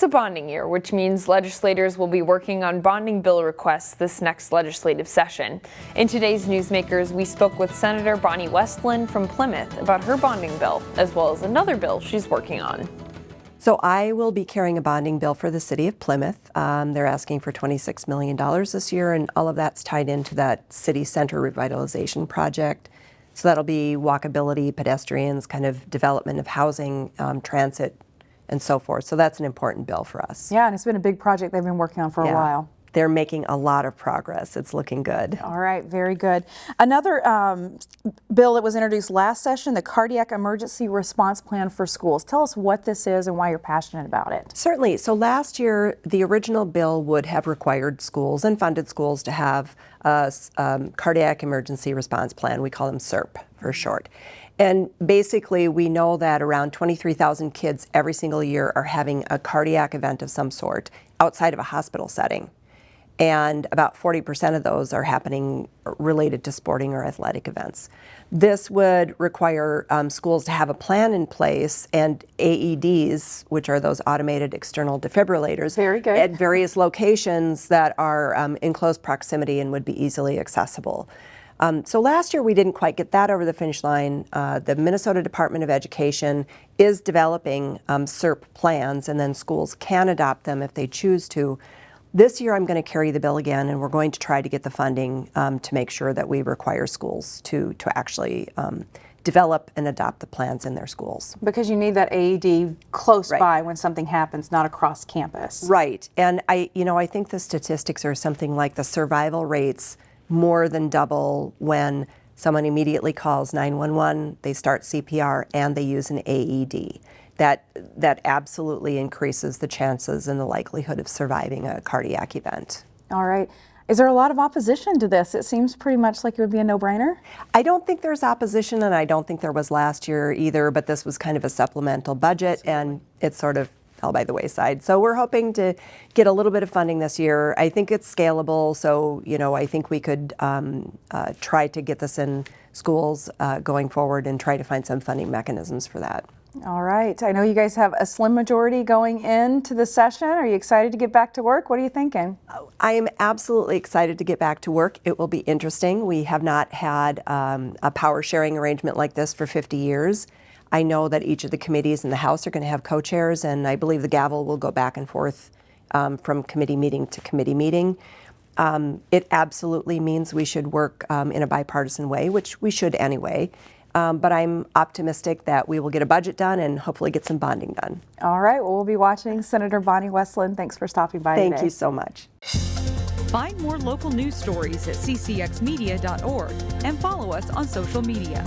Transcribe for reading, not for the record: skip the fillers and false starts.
It's a bonding year, which means legislators will be working on bonding bill requests this next legislative session. In today's Newsmakers, we spoke with Senator Bonnie Westlin from Plymouth about her bonding bill, as well as another bill she's working on. So I will be carrying a bonding bill for the city of Plymouth. They're asking for $26 million this year, and all of that's tied into that city center revitalization project. So that'll be walkability, pedestrians, kind of development of housing, transit, and so forth. So that's an important bill for us. Yeah, and it's been a big project they've been working on for a while. They're making a lot of progress. It's looking good. All right, very good. Another bill that was introduced last session, the Cardiac Emergency Response Plan for Schools. Tell us what this is and why you're passionate about it. Certainly. So last year, the original bill would have required schools and funded schools to have a Cardiac Emergency Response Plan. We call them CERP for short. And basically, we know that around 23,000 kids every single year are having a cardiac event of some sort outside of a hospital setting. And about 40% of those are happening related to sporting or athletic events. This would require schools to have a plan in place and AEDs, which are those automated external defibrillators, very good, at various locations that are in close proximity and would be easily accessible. So last year we didn't quite get that over the finish line. The Minnesota Department of Education is developing CERP plans, and then schools can adopt them if they choose to. This year I'm going to carry the bill again, and we're going to try to get the funding to make sure that we require schools to actually develop and adopt the plans in their schools. Because you need that AED close by when something happens, not across campus. Right, and I think the statistics are something like the survival rates more than double when someone immediately calls 911, they start CPR, and they use an AED. That absolutely increases the chances and the likelihood of surviving a cardiac event. All right. Is there a lot of opposition to this? It seems pretty much like it would be a no-brainer. I don't think there's opposition, and I don't think there was last year either, but this was kind of a supplemental budget, and it sort of fell by the wayside. So we're hoping to get a little bit of funding this year. I think it's scalable, so I think we could try to get this in schools going forward and try to find some funding mechanisms for that. All right. I know you guys have a slim majority going into the session. Are you excited to get back to work? What are you thinking? I am absolutely excited to get back to work. It will be interesting. We have not had a power sharing arrangement like this for 50 years. I know that each of the committees in the House are going to have co-chairs, and I believe the gavel will go back and forth from committee meeting to committee meeting. It absolutely means we should work in a bipartisan way, which we should anyway. But I'm optimistic that we will get a budget done and hopefully get some bonding done. All right. Well, we'll be watching. Senator Bonnie Westlin, thanks for stopping by today. Thank you so much. Find more local news stories at ccxmedia.org and follow us on social media.